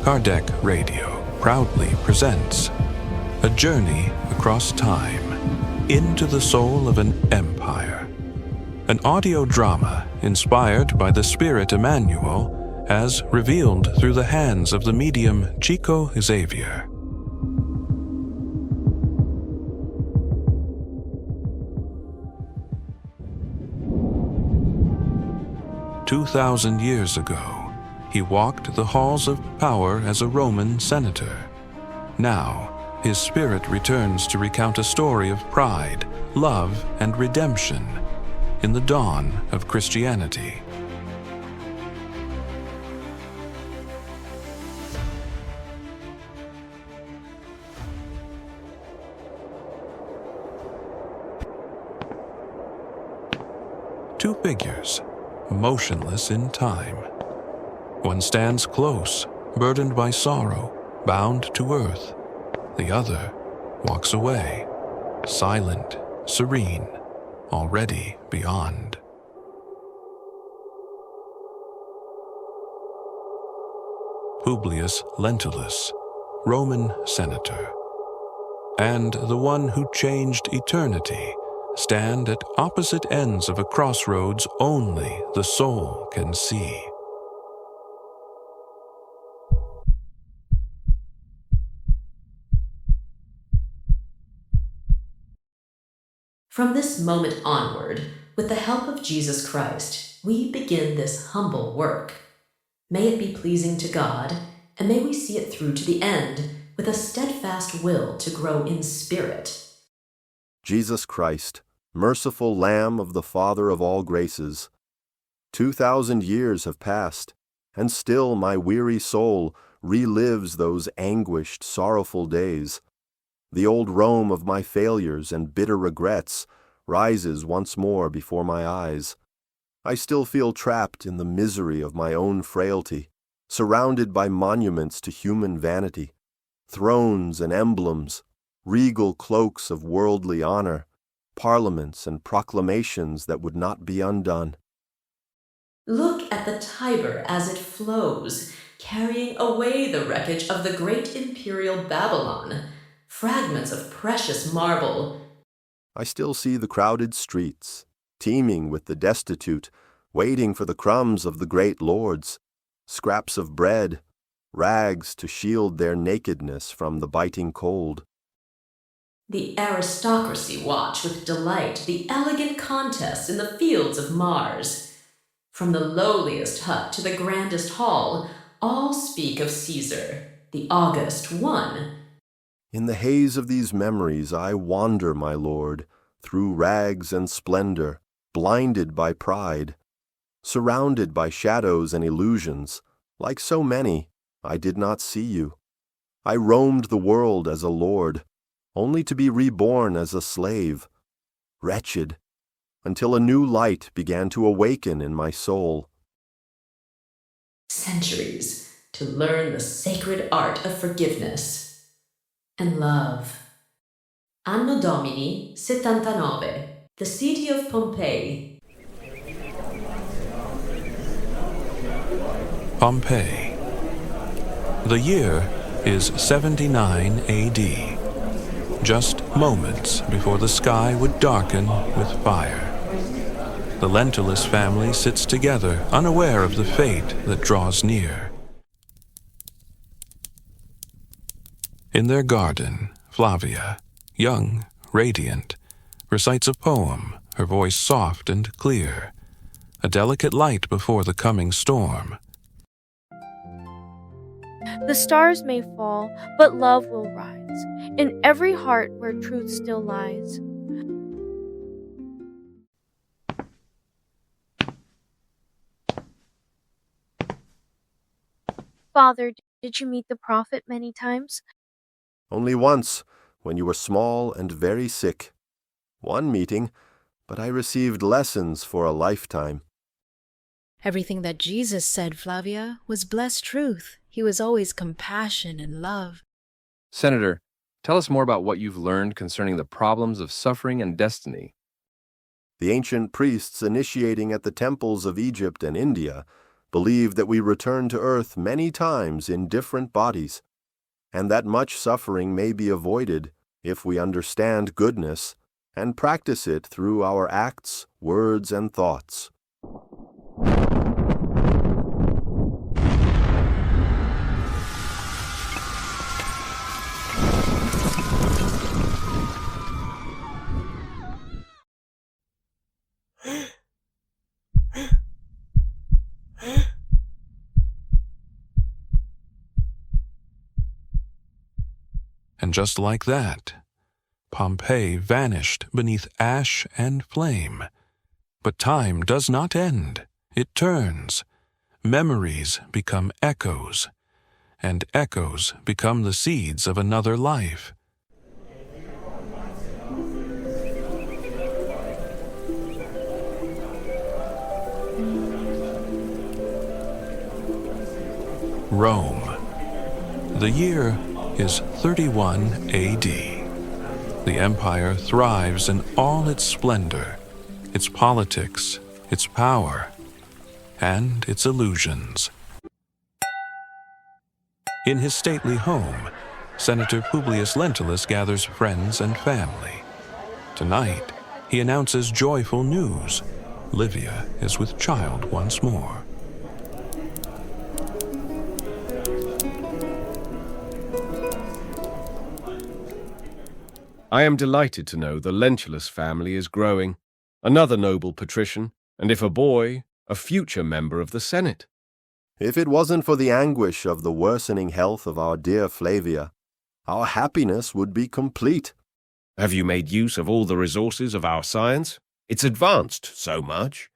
Kardec Radio proudly presents a journey across time into the soul of an empire. An audio drama inspired by the Spirit Emmanuel as revealed through the hands of the medium Chico Xavier. "2,000 years ago, he walked the halls of power as a Roman senator. Now, his spirit returns to recount a story of pride, love, and redemption in the dawn of Christianity." Two figures, motionless in time. One stands close, burdened by sorrow, bound to earth. The other walks away, silent, serene, already beyond. Publius Lentulus, Roman senator, and the one who changed eternity stand at opposite ends of a crossroads only the soul can see. From this moment onward, with the help of Jesus Christ, we begin this humble work. May it be pleasing to God, and may we see it through to the end with a steadfast will to grow in spirit. Jesus Christ, merciful Lamb of the Father of all graces, 2,000 years have passed, and still my weary soul relives those anguished, sorrowful days. The old Rome of my failures and bitter regrets rises once more before my eyes. I still feel trapped in the misery of my own frailty, surrounded by monuments to human vanity, thrones and emblems, regal cloaks of worldly honor, parliaments and proclamations that would not be undone. Look at the Tiber as it flows, carrying away the wreckage of the great imperial Babylon, fragments of precious marble. I still see the crowded streets, teeming with the destitute, waiting for the crumbs of the great lords, scraps of bread, rags to shield their nakedness from the biting cold. The aristocracy watch with delight the elegant contests in the fields of Mars. From the lowliest hut to the grandest hall, all speak of Caesar, the august one. In the haze of these memories I wander, my Lord, through rags and splendor, blinded by pride. Surrounded by shadows and illusions, like so many, I did not see you. I roamed the world as a lord, only to be reborn as a slave, wretched, until a new light began to awaken in my soul. Centuries to learn the sacred art of forgiveness and love. Anno Domini 79, the city of Pompeii. Pompeii. The year is 79 AD. Just moments before the sky would darken with fire. The Lentulus family sits together, unaware of the fate that draws near. In their garden, Flavia, young, radiant, recites a poem, her voice soft and clear, a delicate light before the coming storm. The stars may fall, but love will rise in every heart where truth still lies. Father, did you meet the prophet many times? Only once, when you were small and very sick. One meeting, but I received lessons for a lifetime. Everything that Jesus said, Flavia, was blessed truth. He was always compassion and love. Senator, tell us more about what you've learned concerning the problems of suffering and destiny. The ancient priests initiating at the temples of Egypt and India believe that we return to earth many times in different bodies, and that much suffering may be avoided if we understand goodness and practice it through our acts, words, and thoughts. And just like that, Pompeii vanished beneath ash and flame. But time does not end. It turns. Memories become echoes, and echoes become the seeds of another life. Rome. The year is 31 A.D. The empire thrives in all its splendor, its politics, its power, and its illusions. In his stately home, Senator Publius Lentulus gathers friends and family. Tonight, he announces joyful news. Livia is with child once more. I am delighted to know the Lentulus family is growing, another noble patrician, and if a boy, a future member of the Senate. If it wasn't for the anguish of the worsening health of our dear Flavia, our happiness would be complete. Have you made use of all the resources of our science? It's advanced so much.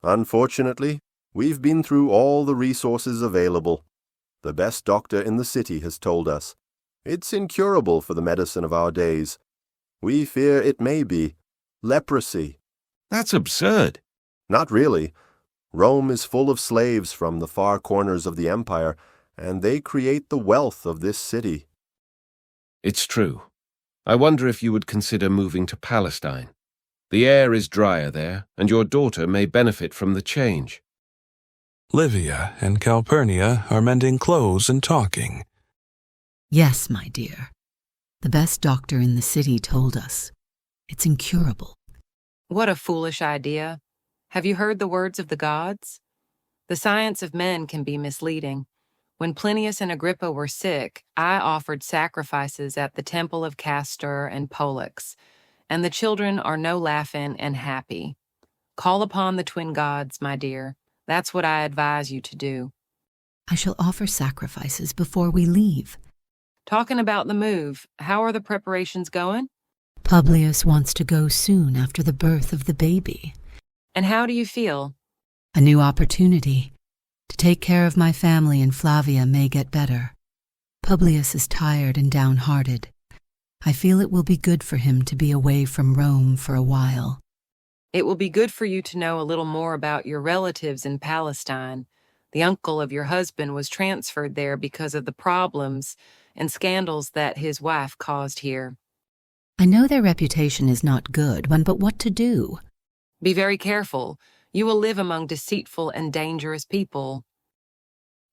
Unfortunately, we've been through all the resources available. The best doctor in the city has told us. It's incurable for the medicine of our days. We fear it may be leprosy. That's absurd. Not really. Rome is full of slaves from the far corners of the empire, and they create the wealth of this city. It's true. I wonder if you would consider moving to Palestine. The air is drier there, and your daughter may benefit from the change. Livia and Calpurnia are mending clothes and talking. Yes, my dear. The best doctor in the city told us. It's incurable. What a foolish idea. Have you heard the words of the gods? The science of men can be misleading. When Plinius and Agrippa were sick, I offered sacrifices at the temple of Castor and Pollux, and the children are no laughing and happy. Call upon the twin gods, my dear. That's what I advise you to do. I shall offer sacrifices before we leave. Talking about the move, how are the preparations going? Publius wants to go soon after the birth of the baby. And how do you feel? A new opportunity. To take care of my family and Flavia may get better. Publius is tired and downhearted. I feel it will be good for him to be away from Rome for a while. It will be good for you to know a little more about your relatives in Palestine. The uncle of your husband was transferred there because of the problems and scandals that his wife caused here. I know their reputation is not good, but what to do? Be very careful. You will live among deceitful and dangerous people.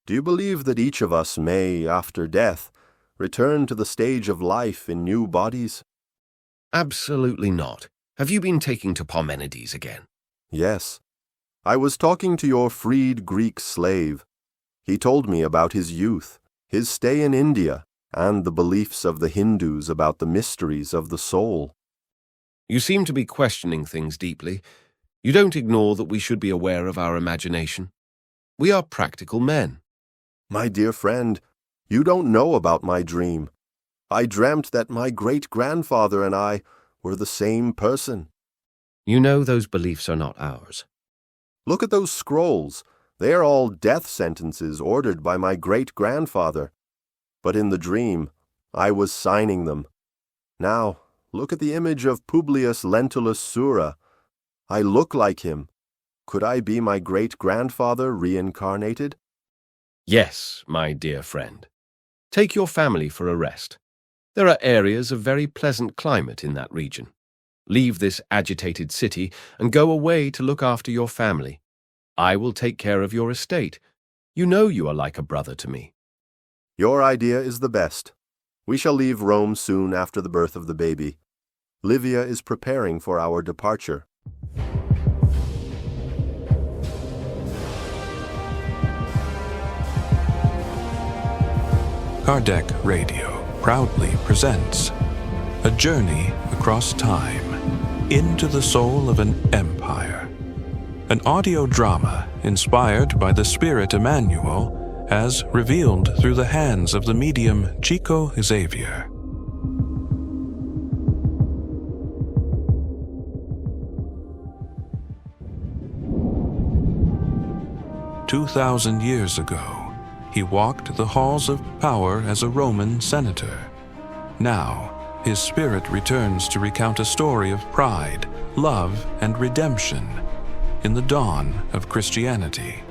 Do you believe that each of us may, after death, return to the stage of life in new bodies? Absolutely not. Have you been taking to Parmenides again? Yes. I was talking to your freed Greek slave. He told me about his youth, his stay in India, and the beliefs of the Hindus about the mysteries of the soul. You seem to be questioning things deeply. You don't ignore that we should be aware of our imagination. We are practical men. My dear friend, you don't know about my dream. I dreamt that my great-grandfather and I were the same person. You know those beliefs are not ours. Look at those scrolls. They are all death sentences ordered by my great-grandfather. But in the dream, I was signing them. Now, look at the image of Publius Lentulus Sura. I look like him. Could I be my great-grandfather reincarnated? Yes, my dear friend. Take your family for a rest. There are areas of very pleasant climate in that region. Leave this agitated city and go away to look after your family. I will take care of your estate. You know you are like a brother to me. Your idea is the best. We shall leave Rome soon after the birth of the baby. Livia is preparing for our departure. Kardec Radio proudly presents A Journey Across Time into the Soul of an Empire. An audio drama inspired by the Spirit Emmanuel as revealed through the hands of the medium Chico Xavier. "2,000 years ago, he walked the halls of power as a Roman senator. Now, his spirit returns to recount a story of pride, love, and redemption in the dawn of Christianity.